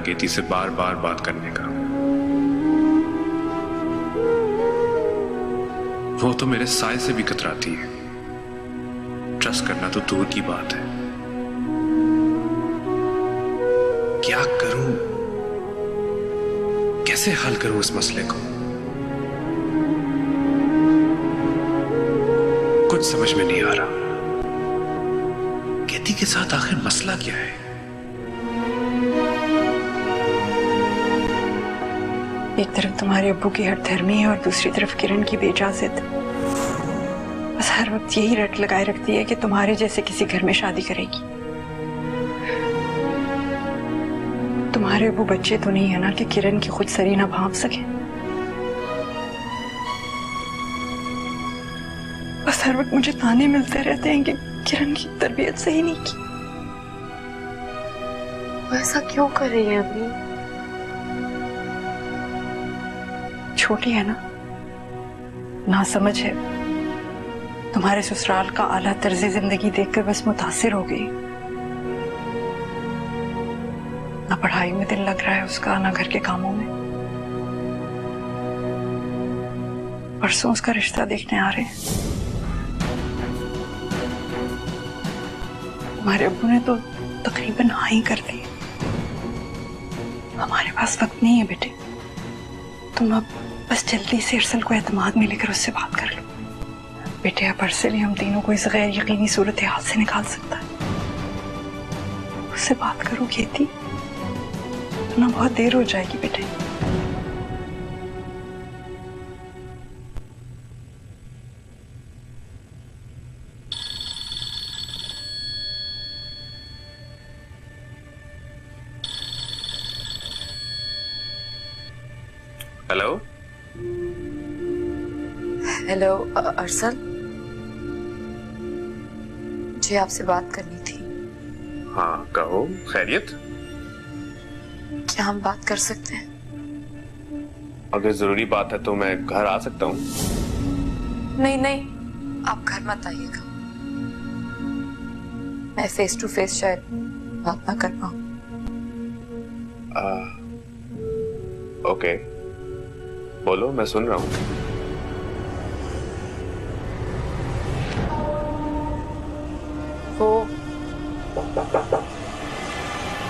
गेती से बार बार बात करने का। वो तो मेरे साय से भी कतराती है। ट्रस्ट करना तो दूर की बात है। क्या करूं, कैसे हल करूं इस मसले को? कुछ समझ में नहीं आ रहा। गेती के साथ आखिर मसला क्या है? एक तरफ तुम्हारे अब्बू की हठधर्मी है और दूसरी तरफ किरण की बेइजाजत। बस हर वक्त यही रट लगाए रखती है कि तुम्हारे जैसे किसी घर में शादी करेगी। तुम्हारे अब्बू बच्चे तो नहीं है ना कि किरण की खुद सरी ना भांप सके। बस हर वक्त मुझे ताने मिलते रहते हैं कि किरण की तरबियत सही नहीं की। वो ऐसा क्यों कर रही है अभी? छोटी है ना समझ है। तुम्हारे ससुराल का आला तर्ज जिंदगी देखकर बस मुतासिर हो गई। ना पढ़ाई में दिल लग रहा है उसका, ना घर के कामों में। परसों उसका रिश्ता देखने आ रहे हैं। हमारे अब्बू ने तो तकरीबन हाँ ही कर दी। हमारे पास वक्त नहीं है बेटे। तुम अब बस जल्दी से अरसल को एतमाद में लेकर उससे बात कर लो। बेटे अब अरसल ही हम तीनों को इस गैर यकीनी सूरत हाल से निकाल सकता है। उससे बात करो खेती, वरना बहुत देर हो जाएगी बेटे। हेलो हेलो अरसल, मुझे आपसे बात करनी थी। हाँ कहो, खैरियत? क्या हम बात कर सकते हैं? अगर जरूरी बात है तो मैं घर आ सकता हूँ। नहीं नहीं, आप घर मत आइएगा। मैं फेस टू फेस शायद बात ना कर पाऊँ। ओके, बोलो, मैं सुन रहा हूँ। वो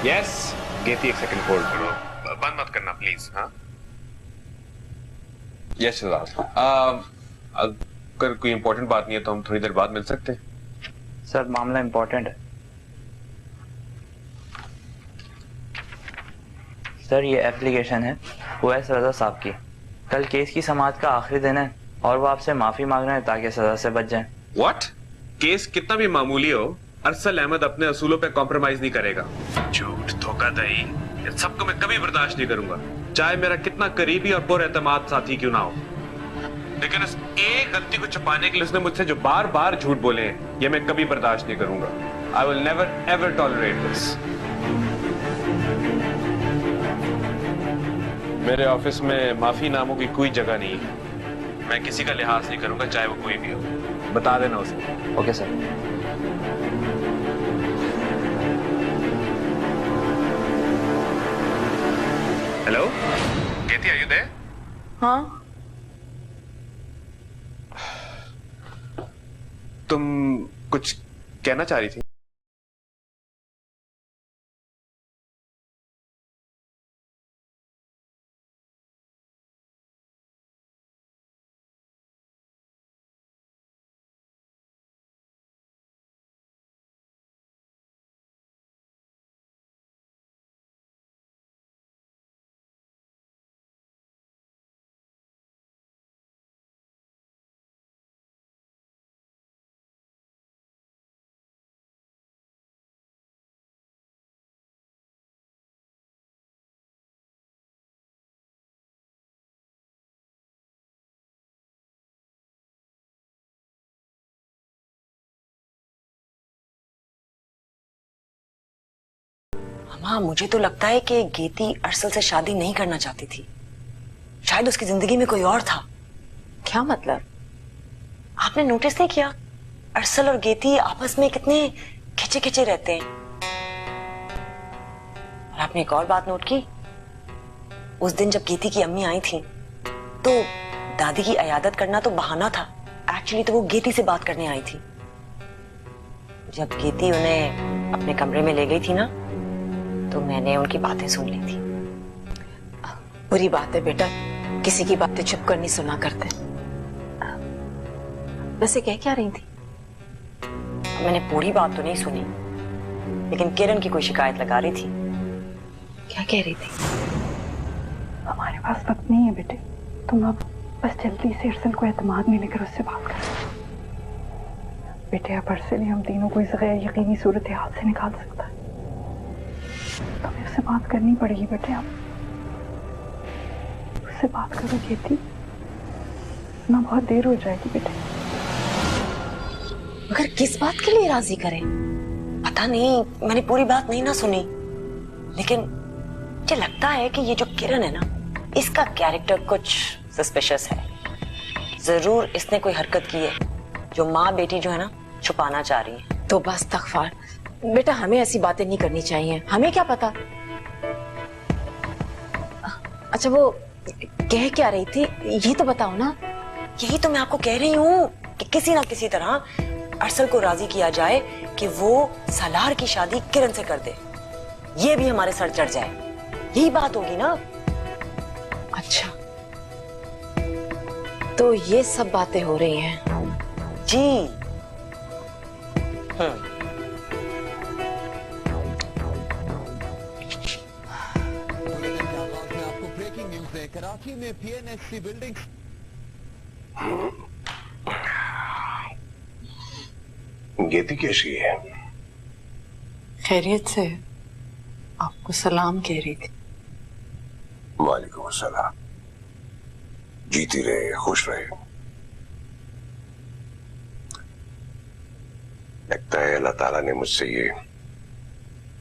यस, गेती एक सेकंड होल्ड करो, बंद मत करना प्लीज। हाँ यस शहजाद, अगर कोई इंपॉर्टेंट बात नहीं है तो हम थोड़ी देर बाद मिल सकते हैं। सर मामला इंपॉर्टेंट है। सर ये एप्लीकेशन है ओवैस रजा साहब की। कल केस की समाअत का आखिरी दिन है और वो आपसे माफी मांग रहे हैं ताकि सजा से बच जाएं। व्हाट? केस कितना भी मामूली हो, अरसल अहमद अपने असूलों पे कॉम्प्रोमाइज नहीं करेगा। झूठ, धोखाधड़ी, इन सबको मैं कभी बर्दाश्त नहीं करूंगा, चाहे मेरा कितना करीबी और पुरएतमाद साथी क्यों ना हो। लेकिन इस एक गलती को छुपाने के लिए उसने मुझसे जो बार बार झूठ बोले हैं, ये मैं कभी बर्दाश्त नहीं करूंगा। I will never ever tolerate this. मेरे ऑफिस में माफी नामों की कोई जगह नहीं है। मैं किसी का लिहाज नहीं करूंगा, चाहे वो कोई भी हो। बता देना उसे। Okay sir. Hello Geeti, are you there? हाँ, तुम कुछ कहना चाह रही थी? हाँ, मुझे तो लगता है कि गेती अरसल से शादी नहीं करना चाहती थी। शायद उसकी जिंदगी में कोई और था। क्या मतलब? आपने नोटिस नहीं किया अरसल और गेती आपस में कितने खिंचे खिंचे रहते हैं? और आपने एक और बात नोट की? उस दिन जब गीती की अम्मी आई थी तो दादी की अयादत करना तो बहाना था, एक्चुअली तो वो गीती से बात करने आई थी। जब गीती उन्हें अपने कमरे में ले गई थी ना, तो मैंने उनकी बातें सुन ली थी। बुरी बात है बेटा, किसी की बातें चुप कर नहीं सुना करते। वैसे कह क्या रही थी? मैंने पूरी बात तो नहीं सुनी, लेकिन किरण की कोई शिकायत लगा रही थी। क्या कह रही थी? हमारे पास वक्त नहीं है बेटे, तुम अब बस जल्दी से अरसल को एतमाद में लेकर उससे बात करो। बेटे अब अरसल ही हम तीनों को इस गैर यकीनी सूरत हाल से निकाल सकता है। तुम्हें उससे बात करनी पड़ेगी बेटे। अब उससे बात करो गीती, ना बहुत देर हो जाएगी बेटे। मगर किस बात के लिए राजी करें? पता नहीं, मैंने पूरी बात नहीं ना सुनी, लेकिन मुझे लगता है कि ये जो किरण है ना, इसका कैरेक्टर कुछ सस्पिशियस है। जरूर इसने कोई हरकत की है जो माँ बेटी जो है ना छुपाना चाह रही है। तो बस तकफार बेटा, हमें ऐसी बातें नहीं करनी चाहिए। हमें क्या पता। अच्छा वो कह क्या रही थी ये तो बताओ ना। यही तो मैं आपको कह रही हूँ कि किसी ना किसी तरह अरसल को राजी किया जाए कि वो सालार की शादी किरण से कर दे। ये भी हमारे सर चढ़ जाए, यही बात होगी ना। अच्छा तो ये सब बातें हो रही हैं। जी आपको ब्रेकिंग न्यूज है। कराची में पीएनएससी बिल्डिंग। गीती कैसी है? खैरियत से, आपको सलाम कह रही थी। वालेकुम अस्सलाम। जीती रहे, खुश रहे। लगता है अल्लाह ताला ने मुझसे ये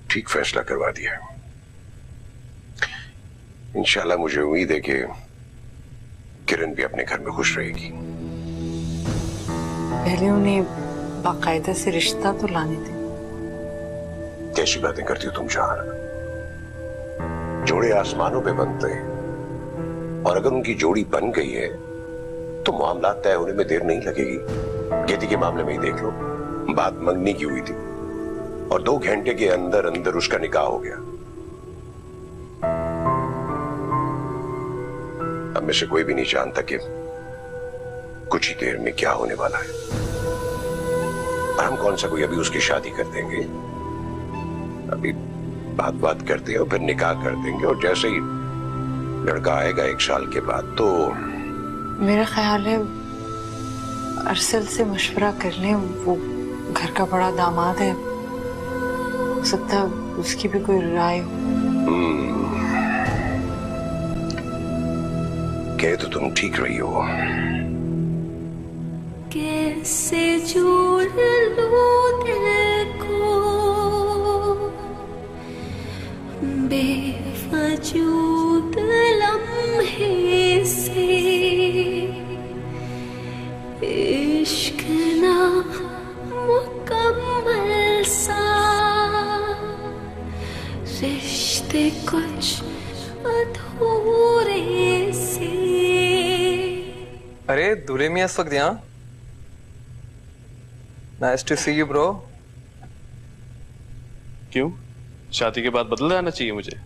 ठीक फैसला करवा दिया। इंशाल्लाह मुझे उम्मीद है कि किरण भी अपने घर में खुश रहेगी। पहले उन्हें बाकायदा से रिश्ता तो लाने थे। कैसी बातें करती हो तुम जान? जोड़े आसमानों पे बनते हैं, और अगर उनकी जोड़ी बन गई है तो मामला तय होने में देर नहीं लगेगी। गीती के मामले में ही देख लो, बात मंगनी की हुई थी और 2 घंटे के अंदर अंदर उसका निकाह हो गया। अब में से कोई भी नहीं जानता कि कुछ ही देर में क्या होने वाला है। और हम कौन सा कोई अभी उसकी शादी कर देंगे? अभी बात करते हैं और फिर निकाह कर देंगे, और जैसे ही लड़का आएगा 1 साल के बाद तो मेरा ख्याल है अरसल से मशवरा कर लें। वो घर का बड़ा दामाद है, हो सकता है उसकी भी कोई राय हो। कह तो तुम ठीक रही हो। कैसे जोड़ लूं दिल को बेवजूद लम्हे से, इश्क ना मुकम्मल सा, रिश्ते कुछ अधूरे से। अरे दूल्हे मियां इस वक्त यहाँ? Nice to see you bro. क्यों, शादी के बाद बदल जाना चाहिए मुझे?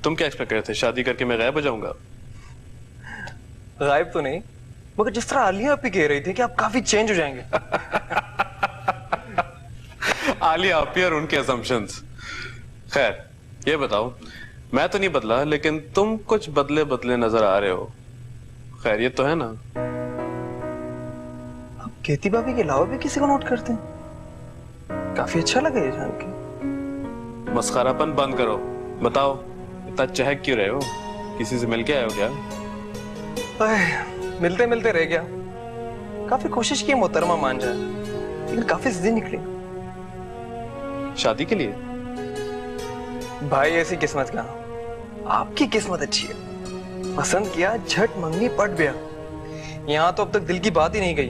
तुम क्या एक्सपेक्ट कर रहे थे, शादी करके मैं गायब हो जाऊंगा? गायब तो नहीं, मगर जिस तरह आलिया आप ही कह रही थी कि आप काफी चेंज हो जाएंगे। आलिया आप ही और उनके असम्पशंस। खैर ये बताओ, मैं तो नहीं बदला, लेकिन तुम कुछ बदले बदले नजर आ रहे हो। खैरियत तो है ना? आप केती भाभी के अलावा भी किसी को नोट करते हैं? काफी अच्छा लगा ये जान के। मस्खरापन बंद करो, बताओ इतना चहक क्यों रहे हो? किसी से मिल के आए हो क्या? मिलते मिलते रह गया। काफी कोशिश की मोहतरमा मान जाए, लेकिन काफी जिद्दी निकली। शादी के लिए? भाई ऐसी किस्मत का, आपकी किस्मत अच्छी है। पसंद किया, झट मंगनी पट गया। यहां तो अब तक दिल की बात ही नहीं गई।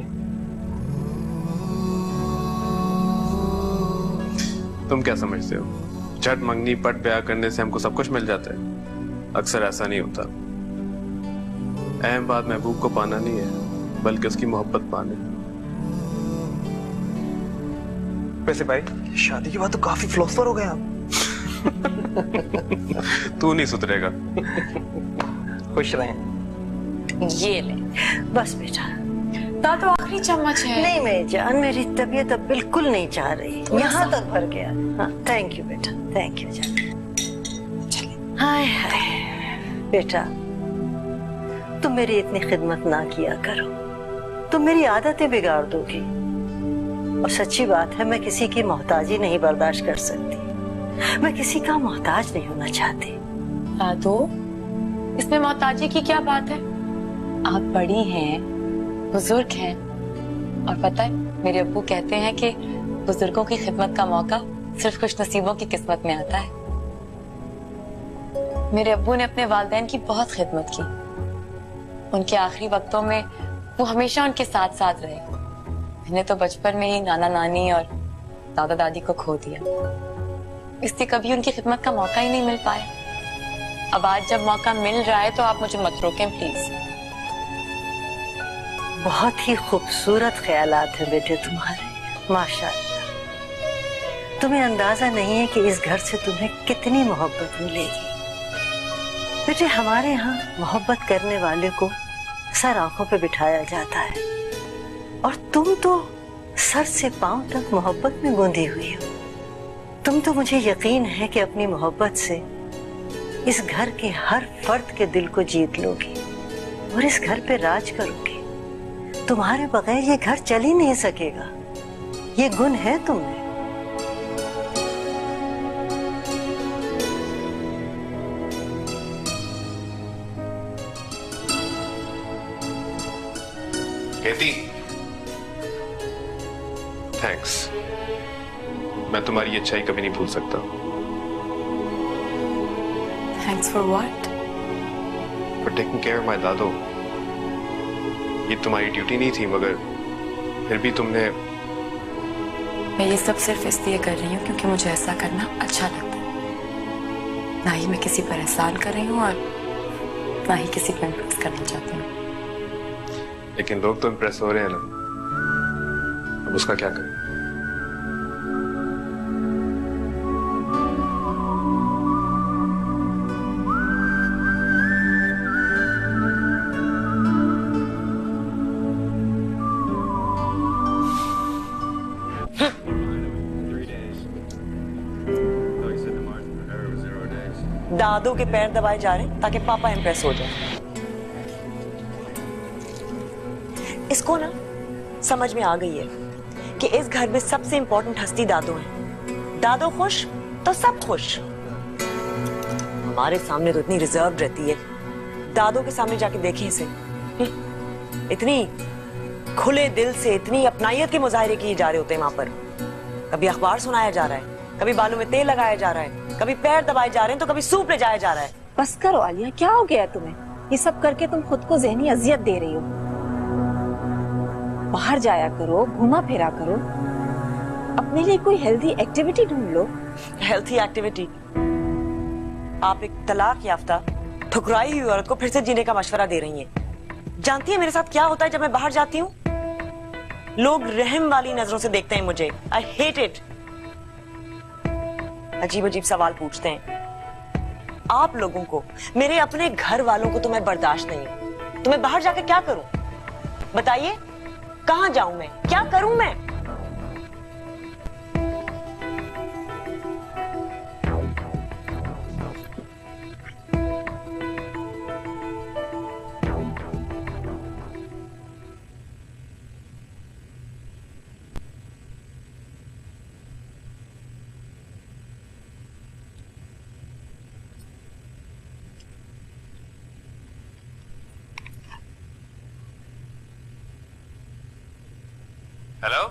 तुम क्या समझते हो, झट मंगनी पट ब्याह करने से हमको सब कुछ मिल जाता है? अक्सर ऐसा नहीं होता। अहम बात महबूब को पाना नहीं है, बल्कि उसकी मोहब्बत पानी। वैसे भाई शादी के बाद तो काफी फिलोसफर हो गए आप। तू नहीं सुधरेगा। खुश रहें। ये ले बस बेटा। दादू आखिरी चम्मच है। नहीं मेरी जान, मेरी तबीयत अब बिल्कुल नहीं चाह रही, यहाँ तक भर गया। हाँ थैंक यू बेटा, थैंक यू जान। हाय हाय बेटा, तुम मेरी इतनी खिदमत ना किया करो, तुम मेरी आदतें बिगाड़ दोगी। और सच्ची बात है, मैं किसी की मोहताजी नहीं बर्दाश्त कर सकती, मैं किसी का मोहताज नहीं होना चाहती। दादू, इसमें मोहताजी की क्या बात है? आप बड़ी हैं, बुजुर्ग हैं, और पता है मेरे अब्बू कहते हैं कि बुजुर्गों की खिदमत का मौका सिर्फ खुश नसीबों की किस्मत में आता है। मेरे अब्बू ने अपने वालिदैन की बहुत खिदमत की, उनके आखिरी वक्तों में वो हमेशा उनके साथ साथ रहे। मैंने तो बचपन में ही नाना नानी और दादा दादी को खो दिया, इसलिए कभी उनकी खिदमत का मौका ही नहीं मिल पाया। अब आज जब मौका मिल रहा है तो आप मुझे मत रोकें प्लीज। बहुत ही खूबसूरत ख्यालात हैं बेटे तुम्हारे, माशाअल्लाह। तुम्हें अंदाजा नहीं है कि इस घर से तुम्हें कितनी मोहब्बत मिलेगी। बेटे हमारे यहाँ मोहब्बत करने वाले को सर आंखों पे बिठाया जाता है, और तुम तो सर से पांव तक मोहब्बत में गूंधी हुई हो। तुम तो मुझे यकीन है कि अपनी मोहब्बत से इस घर के हर फर्द के दिल को जीत लोगी और इस घर पे राज करोगी। तुम्हारे बगैर ये घर चल ही नहीं सकेगा, ये गुण है तुम्हें। कहती थैंक्स, मैं तुम्हारी अच्छाई कभी नहीं भूल सकता। Thanks for what? For taking care of my दादू। ये तुम्हारी ड्यूटी नहीं थी, मगर फिर भी तुमने। मैं ये सब सिर्फ इसलिए कर रही हूँ क्योंकि मुझे ऐसा करना अच्छा लगता है। ना ही मैं किसी पर एहसान कर रही हूँ और ना ही किसी पर इम्प्रेस करना चाहती हूँ। लेकिन लोग तो इम्प्रेस हो रहे हैं ना, अब उसका क्या करें? दादू के पैर दबाए जा रहे हैं ताकि पापा इम्प्रेस हो जाए। इसको ना समझ में आ गई है कि इस घर में सबसे इंपॉर्टेंट हस्ती दादू है। दादू खुश तो सब खुश। हमारे सामने तो इतनी रिजर्व रहती है, दादू के सामने जाके देखें इसे, इतनी खुले दिल से इतनी अपनाइयत के मुजाहरे किए जा रहे होते हैं वहां पर। कभी अखबार सुनाया जा रहा है, कभी बालों में तेल लगाया जा रहा है, कभी पैर दबाए जा रहे हैं, तो कभी सूप ले जाया जा रहा है। बस करो आलिया, क्या हो गया तुम्हें? ये सब करके तुम खुद को ज़हनी अजियत दे रही हो। बाहर जाया करो, घुमा फिरा करो, अपने लिए कोई हेल्दी एक्टिविटी ढूंढ लो। Healthy activity? आप एक तलाक याफ्ता ठुकराई हुई औरत को फिर से जीने का मशवरा दे रही हैं। जानती है मेरे साथ क्या होता है जब मैं बाहर जाती हूँ? लोग रहम वाली नजरों से देखते हैं मुझे। I hate it. अजीब अजीब सवाल पूछते हैं। आप लोगों को, मेरे अपने घर वालों को तो मैं बर्दाश्त नहीं। तो मैं बाहर जाकर क्या करूं? बताइए, कहां जाऊं मैं, क्या करूं मैं? हेलो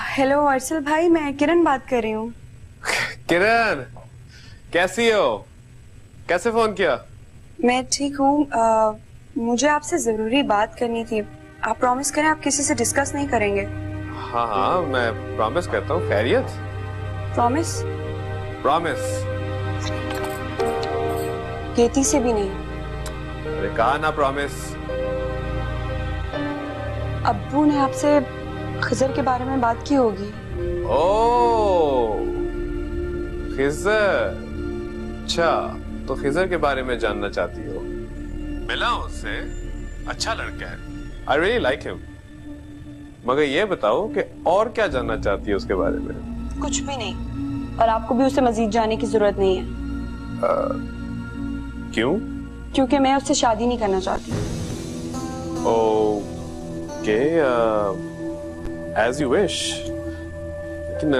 हेलो अर्सल भाई, मैं किरण बात कर रही हूँ। किरण, कैसी हो? कैसे फोन किया? मैं ठीक हूँ। मुझे आपसे जरूरी बात करनी थी। आप प्रॉमिस करें आप किसी से डिस्कस नहीं करेंगे। हाँ हाँ, मैं प्रॉमिस करता हूँ। खैरियत? प्रॉमिस? प्रॉमिस। केती से भी नहीं। अरे कहा ना प्रॉमिस। अब्बू ने आपसे खिजर के बारे में बात की होगी। ओह, खिजर। अच्छा, तो खिजर के बारे में जानना चाहती हो? मिला उससे, अच्छा लड़का है, आई रियली लाइक हिम। मगर ये बताओ कि और क्या जानना चाहती है उसके बारे में? कुछ भी नहीं, और आपको भी उससे मजीद जाने की जरूरत नहीं है। क्यों? क्योंकि मैं उससे शादी नहीं करना चाहती। Okay, as you wish. लेकिन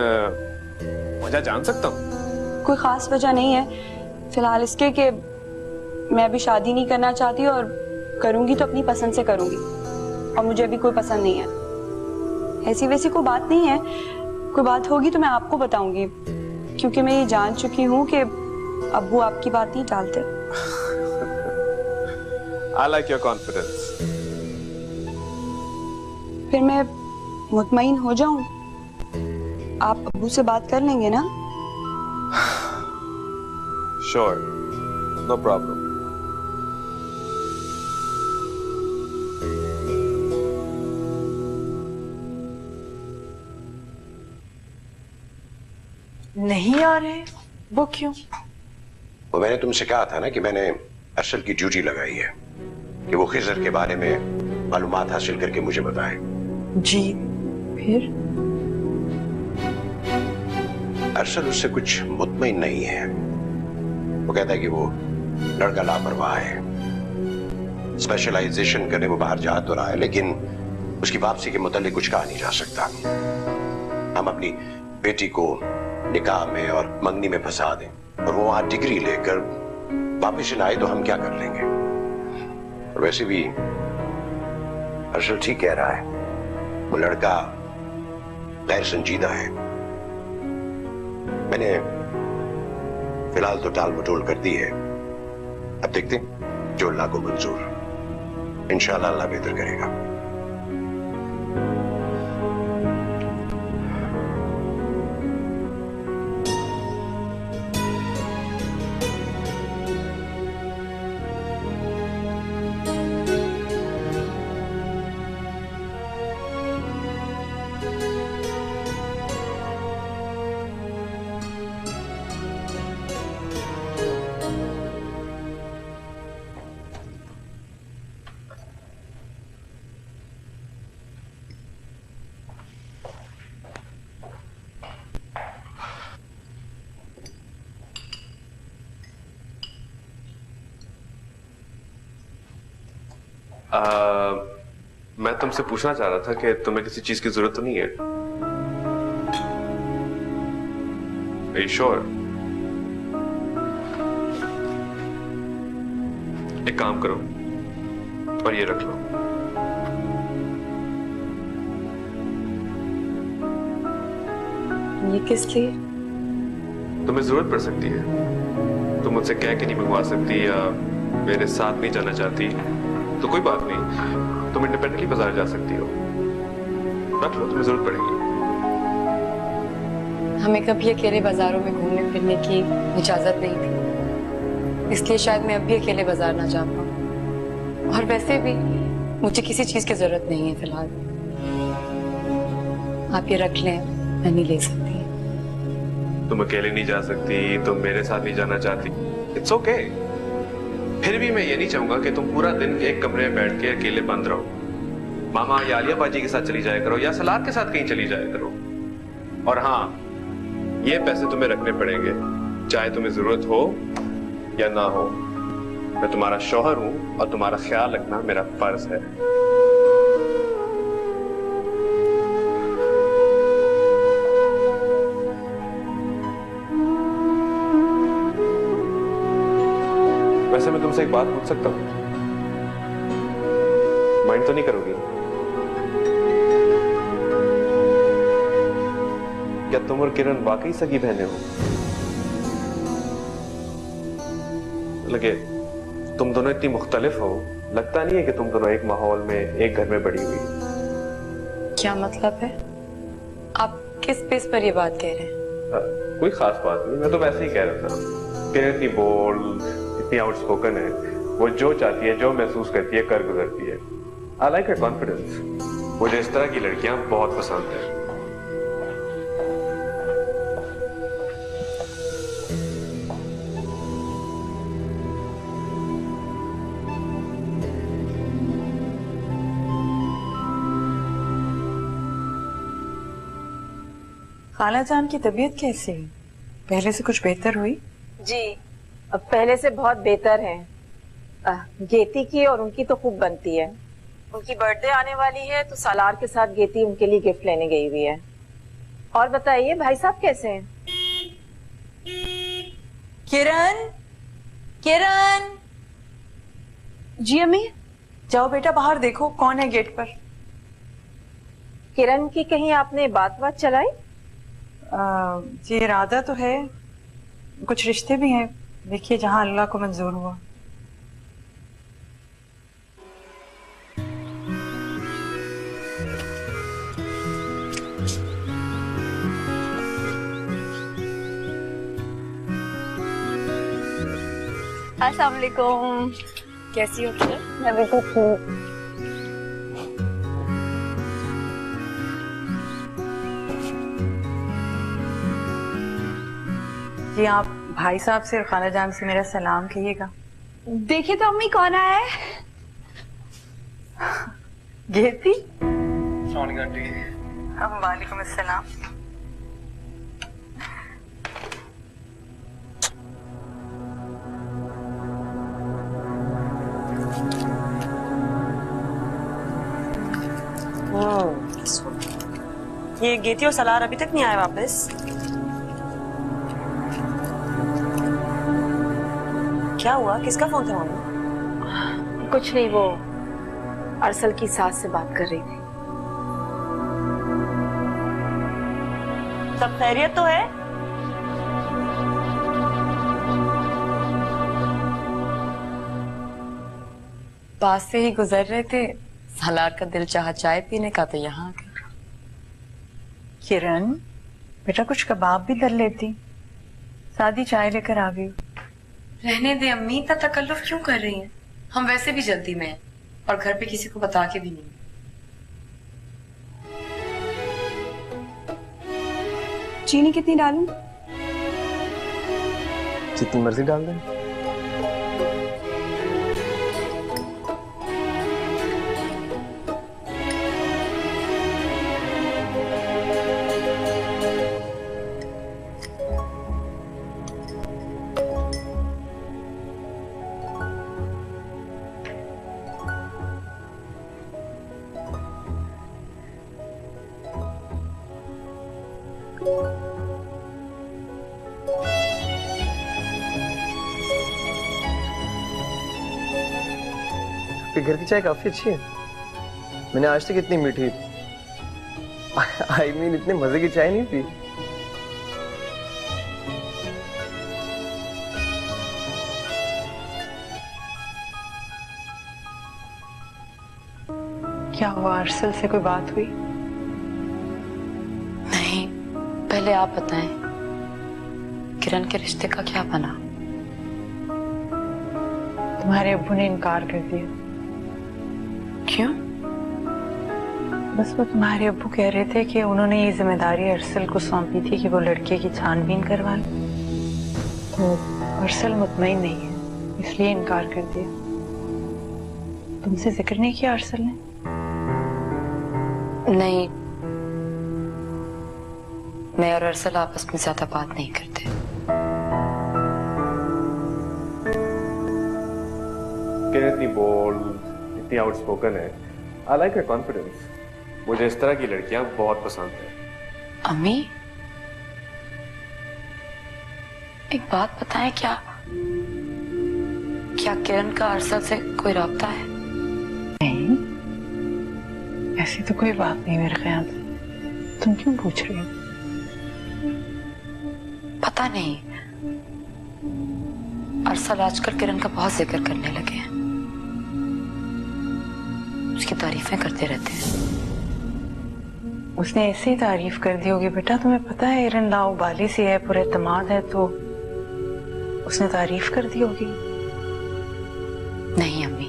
वजह जान सकता हूँ? कोई खास वजह नहीं है, फिलहाल इसके कि मैं अभी शादी नहीं करना चाहती, और करूंगी तो अपनी पसंद से करूंगी, और मुझे अभी कोई पसंद नहीं है। ऐसी वैसी कोई बात नहीं है, कोई बात होगी तो मैं आपको बताऊंगी, क्योंकि मैं ये जान चुकी हूँ कि अब्बू आपकी बात नहीं टालते। I like your confidence. फिर मैं मुतमईन हो जाऊं, आप अब्बू से बात कर लेंगे ना? Sure, no problem. नहीं आ रहे, वो क्यों? वो मैंने तुमसे कहा था ना कि मैंने अरसल की ड्यूटी लगाई है कि वो खिजर के बारे में मालूमात हासिल करके मुझे बताए। जी, फिर? अरसल उससे कुछ मुतमईन नहीं है। वो कहता है कि वो लड़का लापरवाह है। स्पेशलाइजेशन करने वो बाहर जा तो रहा है, लेकिन उसकी वापसी के मुतालिक कुछ कहा नहीं जा सकता। हम अपनी बेटी को निकाह में और मंगनी में फंसा दें और वो वहां डिग्री लेकर वापस न आए तो हम क्या कर लेंगे? और वैसे भी अरसल ठीक कह रहा है, वो लड़का गैर संजीदा है। मैंने फिलहाल तो टाल मटोल कर दी है, अब देखते हैं जो अल्लाह को मंजूर। इंशाअल्लाह अल्लाह बेहतर करेगा। मैं तुमसे पूछना चाह रहा था कि तुम्हें किसी चीज की जरूरत तो नहीं है? Are you sure? एक काम करो और ये रख लो। ये किस लिए? तुम्हें जरूरत पड़ सकती है। तुम मुझसे कह के नहीं मंगवा सकती या मेरे साथ नहीं जाना चाहती तो कोई बात नहीं, तुम इंडिपेंडेंटली बाजार जा सकती हो। रख लो, तुम्हें जरूरत पड़ेगी। हमें कभी अकेले बाजारों में घूमने फिरने की इजाजत नहीं थी, इसलिए शायद मैं अब भी अकेले बाजार ना जा पाऊं। और वैसे भी मुझे किसी चीज की जरूरत नहीं है फिलहाल। आप ये रख लें, मैं नहीं ले सकती। तुम अकेले नहीं जा सकती, तुम मेरे साथ नहीं जाना चाहती, इट्स ओके। फिर भी मैं ये नहीं चाहूंगा कि तुम पूरा दिन एक कमरे में बैठ के अकेले बंद रहो। मामा या आलिया बाजी के साथ चली जाया करो या सलार के साथ कहीं चली जाया करो। और हाँ, ये पैसे तुम्हें रखने पड़ेंगे, चाहे तुम्हें जरूरत हो या ना हो। मैं तुम्हारा शौहर हूं और तुम्हारा ख्याल रखना मेरा फर्ज है। वैसे मैं तुमसे एक बात पूछ सकता हूँ? माइंड तो नहीं करोगी? क्या तुम और किरण वाकई सगी बहनें हो? लगे तुम दोनों इतनी मुख्तलिफ हो, लगता नहीं है कि तुम दोनों एक माहौल में एक घर में बड़ी हुई। क्या मतलब है? आप किस बेस पर ये बात कह रहे हैं? कोई खास बात नहीं, मैं तो वैसे ही कह रहा था। किरण इतनी बोल्ड, इतनी आउटस्पोकन है, वो जो चाहती है, जो महसूस करती है, कर गुजरती है। I like her confidence. मुझे इस तरह की लड़कियां बहुत पसंद है। खाला जान की तबीयत कैसी है? पहले से कुछ बेहतर हुई? जी अब पहले से बहुत बेहतर है। गेती की और उनकी तो खूब बनती है। उनकी बर्थडे आने वाली है तो सालार के साथ गेती उनके लिए गिफ्ट लेने गई हुई है। और बताइए भाई साहब कैसे हैं? किरण, किरण। जी अम्मी। जाओ बेटा बाहर देखो कौन है गेट पर। किरण की कहीं आपने बात चलाई? जी इरादा तो है, कुछ रिश्ते भी हैं, देखिए जहां अल्लाह को मंजूर हुआ। अस्सलाम वालेकुम। कैसी हो किरण? मैं बिल्कुल ठीक। जी आप भाई साहब से और खाला जान से मेरा सलाम कहिएगा। देखिए तो अम्मी कौन आया है? गेती। आंटी। वालेकुम अस्सलाम। ये गेती और सलार अभी तक नहीं आए वापस। क्या हुआ? किसका फोन था मामू? कुछ नहीं, वो अरसल की सास से बात कर रही थी। सब खैरियत तो है? पास से ही गुजर रहे थे, सालार का दिल चाहा चाय पीने का तो यहाँ आ गए। किरण बेटा कुछ कबाब भी कर लेती, सादी चाय लेकर आ गई। रहने दे अम्मी, इतना तकल्लुफ क्यों कर रही हैं? हम वैसे भी जल्दी में हैं और घर पे किसी को बता के भी नहीं। चीनी कितनी डालूं? जितनी मर्जी डाल दें। घर की चाय काफी अच्छी है। मैंने आज तक इतनी मीठी इतने मजे की चाय नहीं पी। क्या हुआ, अरसल से कोई बात हुई? नहीं, पहले आप बताएं, किरण के रिश्ते का क्या बना? तुम्हारे अब्बू ने इनकार कर दिया। क्यों? बस वो तुम्हारे अब्बू कह रहे थे कि उन्होंने ये जिम्मेदारी अरसल को सौंपी थी कि वो लड़के की छानबीन करवाए, तो अरसल मुतमईन नहीं है इसलिए इनकार कर दिया। तुमसे जिक्र नहीं किया अरसल ने? नहीं, मैं और अरसल आपस में ज्यादा बात नहीं करते। किरण इतनी बोल्ड, इतनी आउटस्पोकन है। I like her confidence. मुझे इस तरह की लड़कियां बहुत पसंद है। अम्मी, एक बात बताएं, क्या किरण का अरसल से कोई राब्ता है? नहीं, ऐसी तो कोई बात नहीं मेरे ख्याल से। तुम क्यों पूछ रही हो? पता नहीं, अरसल आजकल किरण का बहुत जिक्र करने लगे हैं, उसकी तारीफें करते रहते हैं। उसने ऐसे ही तारीफ कर दी होगी बेटा। तुम्हें पता है एरन लाउबाली सी है, पुरएतमाद है, तो उसने तारीफ कर दी होगी। नहीं अम्मी,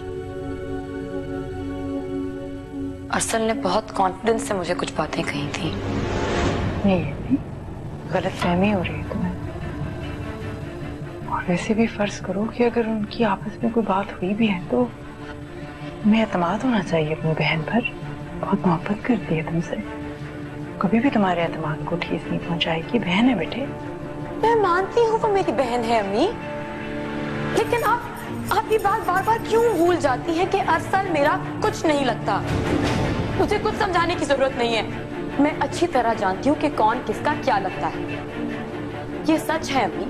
अरसल ने बहुत कॉन्फिडेंस से मुझे कुछ बातें कही थी। नहीं, गलत फहमी हो रही है तुम्हें। और वैसे भी फर्ज करो कि अगर उनकी आपस में कोई बात हुई भी है तो तुम्हें एतमाद होना चाहिए अपनी बहन पर। बहुत मोहब्बत करती है तुमसे, कभी भी तुम्हारे एतमाद को ठेस नहीं पहुंचाएगी। बहन है बेटे। मैं मानती हूँ वो मेरी बहन है अम्मी, लेकिन आप ये बात बार बार क्यों भूल जाती हैं कि अरसल मेरा कुछ नहीं लगता। मुझे कुछ समझाने की जरूरत नहीं है। मैं अच्छी तरह जानती हूँ कि कौन किसका क्या लगता है। ये सच है अम्मी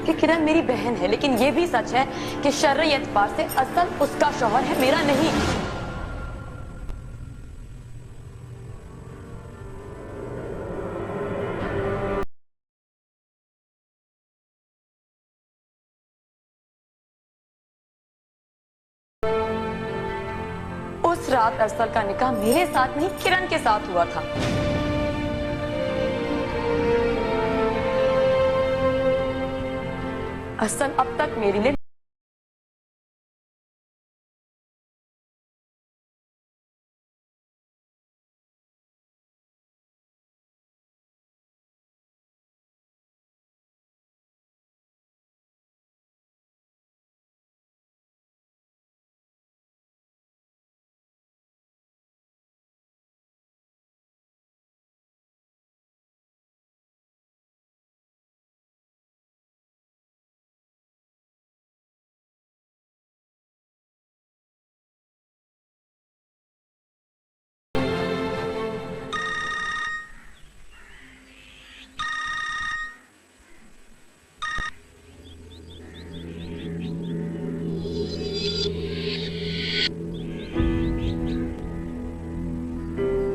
कि किरण मेरी बहन है, लेकिन ये भी सच है कि शर्ई एतबार से अरसल उसका शौहर है, मेरा नहीं। उस रात अरसल का निकाह मेरे साथ नहीं किरण के साथ हुआ था। अरसल अब तक मेरे लिए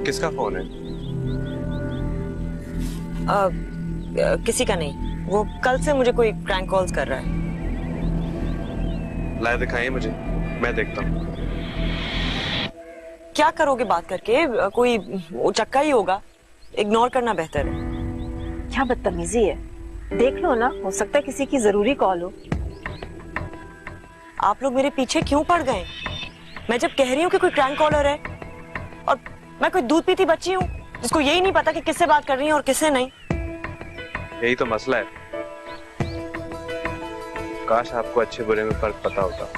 किसका फोन है? किसी का नहीं, वो कल से मुझे कोई क्रैंक कॉल्स कर रहा है। लाए दिखाइए मुझे, मैं देखता हूँ। क्या करोगे बात करके? कोई उचक्का ही होगा, इग्नोर करना बेहतर है। क्या बदतमीजी है, देख लो ना, हो सकता है किसी की जरूरी कॉल हो। आप लोग मेरे पीछे क्यों पड़ गए? मैं जब कह रही हूँ कि कोई क्रैंक कॉलर है, और मैं कोई दूध पीती बच्ची हूँ जिसको यही नहीं पता कि किससे बात कर रही है और किससे नहीं। यही तो मसला है। काश आपको अच्छे बुरे में फर्क पता होता।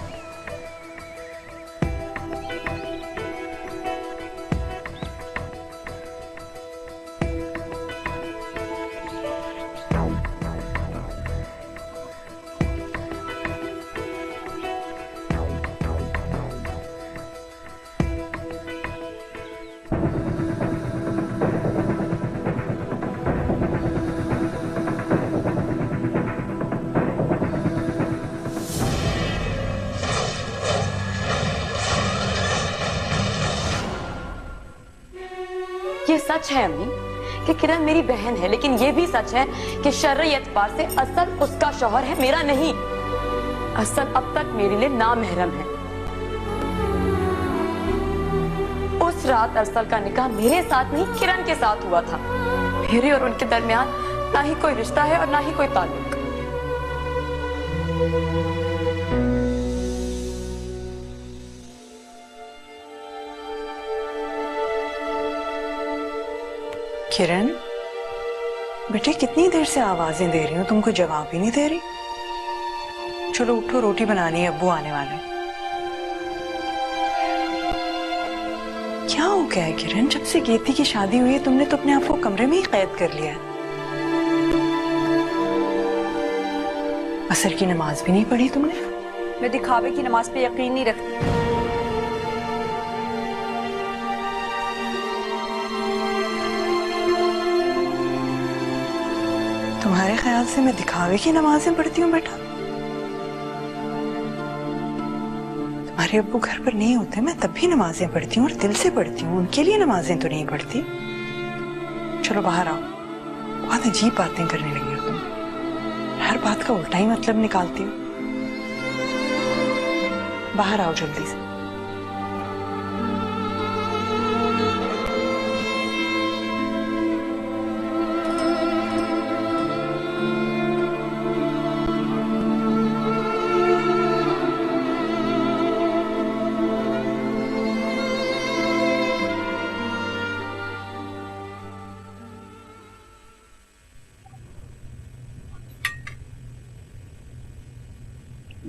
ये सच है अम्मी कि किरण मेरी बहन है, लेकिन ये भी सच है कि शर्ई एतबार से असल उसका शौहर है, मेरा नहीं। असल अब तक मेरे लिए नामहरम है। उस रात अरसल का निकाह मेरे साथ नहीं किरण के साथ हुआ था। मेरे और उनके दरमियान ना ही कोई रिश्ता है और ना ही कोई ताल्लुक। किरण बेटे, कितनी देर से आवाजें दे रही हूँ, तुम कोई जवाब ही नहीं दे रही। चलो उठो, रोटी बनानी है, अब्बू आने वाले। क्या हो गया है किरण? जब से गेती की शादी हुई है तुमने तो अपने आप को कमरे में ही कैद कर लिया है। असर की नमाज भी नहीं पढ़ी तुमने? मैं दिखावे की नमाज पे यकीन नहीं रखती। तुम्हारे ख्याल से मैं दिखावे की नमाजें पढ़ती हूँ बेटा? तुम्हारे अब्बू घर पर नहीं होते, मैं तब भी नमाजें पढ़ती हूँ और दिल से पढ़ती हूँ। उनके लिए नमाजें तो नहीं पढ़ती। चलो बाहर आओ। बहुत अजीब बातें करने लगी हो तुम, हर बात का उल्टा ही मतलब निकालती हो। बाहर आओ जल्दी से।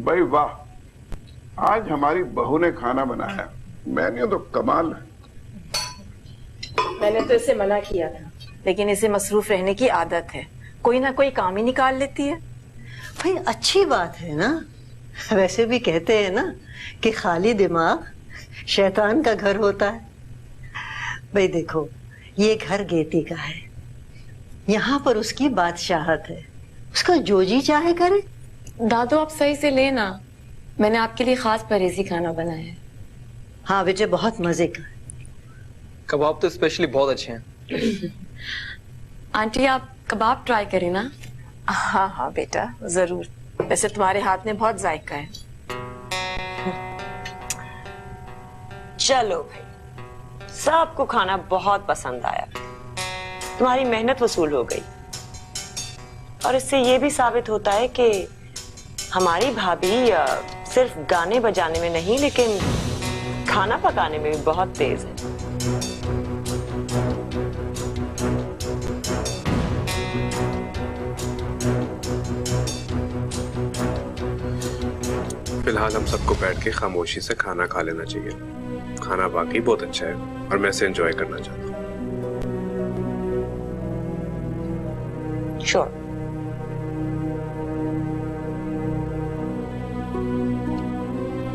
भाई वाह, आज हमारी बहू ने खाना बनाया, मैंने तो कमाल है। मैंने तो इसे मना किया था, लेकिन इसे मसरूफ रहने की आदत है, कोई ना कोई काम ही निकाल लेती है। भाई अच्छी बात है ना, वैसे भी कहते हैं ना कि खाली दिमाग शैतान का घर होता है। भाई देखो, ये घर गेती का है, यहाँ पर उसकी बादशाहत है, उसका जो जी चाहे करे। दादू आप सही से लेना, मैंने आपके लिए खास परहेजी खाना बनाया है। हाँ विजय, बहुत मजे का। कबाब तो स्पेशली बहुत अच्छे हैं। आंटी आप कबाब ट्राई करें ना। हाँ हाँ बेटा जरूर, वैसे तुम्हारे हाथ में बहुत जायका है। चलो भाई, सबको खाना बहुत पसंद आया, तुम्हारी मेहनत वसूल हो गई, और इससे ये भी साबित होता है कि हमारी भाभी सिर्फ गाने बजाने में नहीं लेकिन खाना पकाने में भी बहुत तेज है। फिलहाल हम सबको बैठ के खामोशी से खाना खा लेना चाहिए। खाना वाकई बहुत अच्छा है और मैं इसे एंजॉय करना चाहता हूँ। श्योर।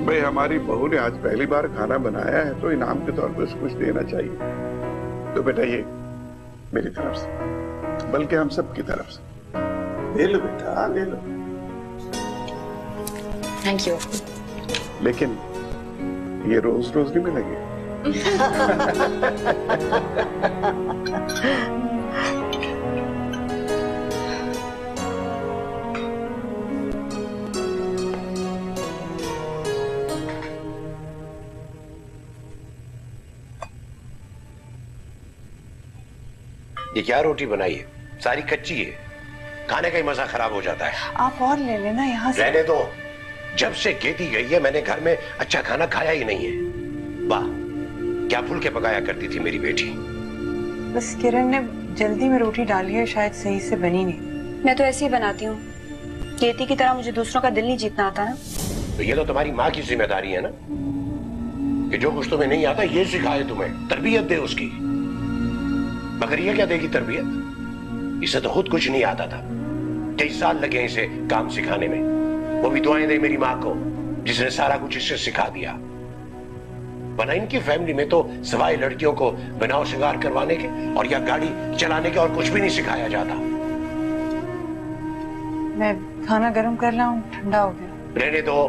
भाई हमारी बहू ने आज पहली बार खाना बनाया है तो इनाम के तौर पर उसको कुछ देना चाहिए। तो बेटा ये मेरी तरफ से, बल्कि हम सब की तरफ से ले लो बेटा, ले लो। Thank you. लेकिन ये रोज रोज नहीं मिलेंगे। ये क्या रोटी बनाई है? सारी कच्ची है, खाने का ही मजा खराब हो जाता है। आप और ले लेना यहाँ से। रहने दो, जब से गेती गई है मैंने घर में अच्छा खाना खाया ही नहीं है। वाह, क्या फूल के पकाया करती थी मेरी बेटी। बस किरण ने जल्दी में रोटी डाली है, शायद सही से बनी नहीं। मैं तो ऐसे ही बनाती हूँ, गेती की तरह मुझे दूसरों का दिल नहीं जीतना आता ना। तो ये तो तुम्हारी माँ की जिम्मेदारी है ना, कि जो कुछ तुम्हें नहीं आता ये सिखाए तुम्हें, तरबियत दे उसकी। मगर ये क्या देगी तरबियत, इसे तो खुद कुछ नहीं आता था। कई साल लगे इसे काम सिखाने में, वो भी दुआएं दे मेरी माँ को जिसने सारा कुछ इससे सिखा दिया। वरना इनकी फैमिली में तो सिवाय लड़कियों को बनाव श्रृंगार करवाने के और या गाड़ी चलाने के और कुछ भी नहीं सिखाया जाता। मैं खाना गर्म कर रहा हूँ, ठंडा हो गया। रहने दो,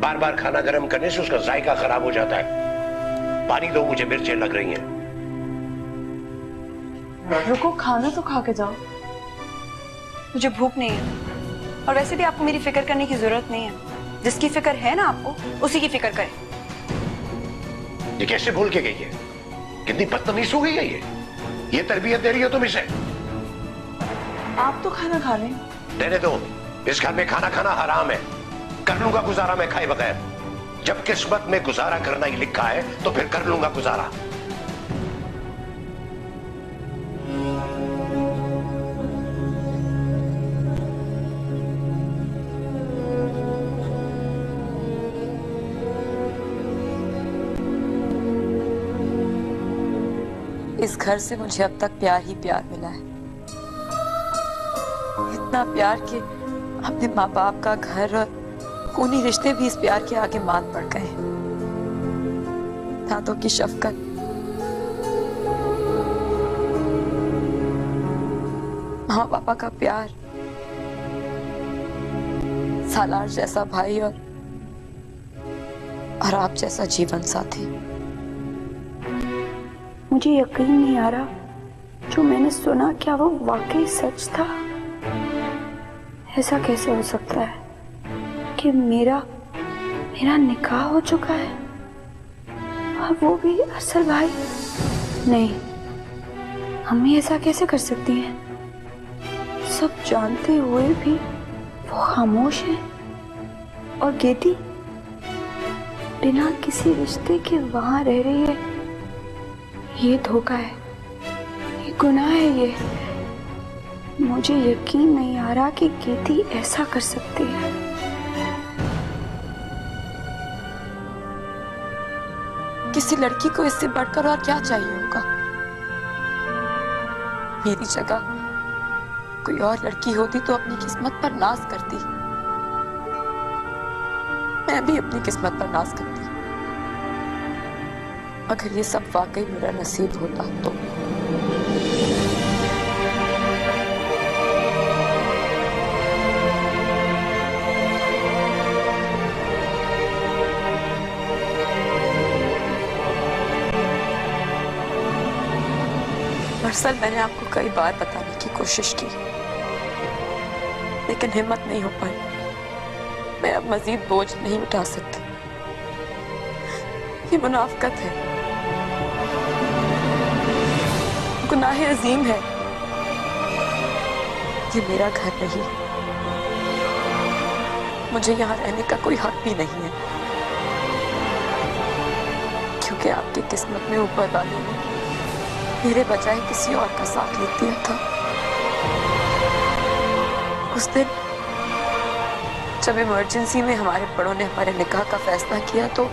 बार बार खाना गर्म करने से उसका जायका खराब हो जाता है। पानी दो, मुझे मिर्चें लग रही हैं। रुको, खाना तो खा के जाओ। मुझे भूख नहीं है, और वैसे भी आपको मेरी फिक्र करने की जरूरत नहीं है। जिसकी फिक्र है ना आपको, उसी की फिक्र करें। ये कैसे भूल के गई है? कितनी बदतमीज हो गई है ये तरबियत दे रही हो तुम इसे। आप तो खाना खा लें। रहने दो, इस घर में खाना खाना हराम है। कर लूंगा गुजारा मैं खाए बगैर। जब किस्मत में गुजारा करना ही लिखा है तो फिर कर लूंगा गुजारा। इस घर से मुझे अब तक प्यार ही प्यार मिला है, इतना प्यार कि अपने माँ बाप का घर और खूनी रिश्ते भी इस प्यार के आगे मात पड़ गए। दांतों की शफकत, माँ पापा का प्यार, सालार जैसा भाई और आप जैसा जीवन साथी। मुझे यकीन नहीं आ रहा, जो मैंने सुना क्या वो वाकई सच था? ऐसा कैसे हो सकता है कि मेरा निकाह हो चुका है और वो भी अरसल भाई? नहीं, अम्मी ऐसा कैसे कर सकती हैं? सब जानते हुए भी वो खामोश है, और गेती बिना किसी रिश्ते के वहां रह रही है। ये धोखा है, ये गुनाह है। ये मुझे यकीन नहीं आ रहा कि गेती ऐसा कर सकती है। किसी लड़की को इससे बढ़कर और क्या चाहिए होगा। मेरी जगह कोई और लड़की होती तो अपनी किस्मत पर नाज करती। मैं भी अपनी किस्मत पर नाज करती। अगर ये सब वाकई मेरा नसीब होता तो। दरअसल मैंने आपको कई बार बताने की कोशिश की, लेकिन हिम्मत नहीं हो पाई। मैं अब मजीद बोझ नहीं उठा सकती। ये मुनाफकत है, गुनाह अजीम है। ये मेरा घर नहीं, मुझे यहाँ रहने का कोई हक भी नहीं है, क्योंकि आपकी किस्मत में ऊपर वाले ने मेरे बजाय किसी और का साथ लिख दिया था। उस दिन जब इमरजेंसी में हमारे बड़ों ने हमारे निकाह का फैसला किया तो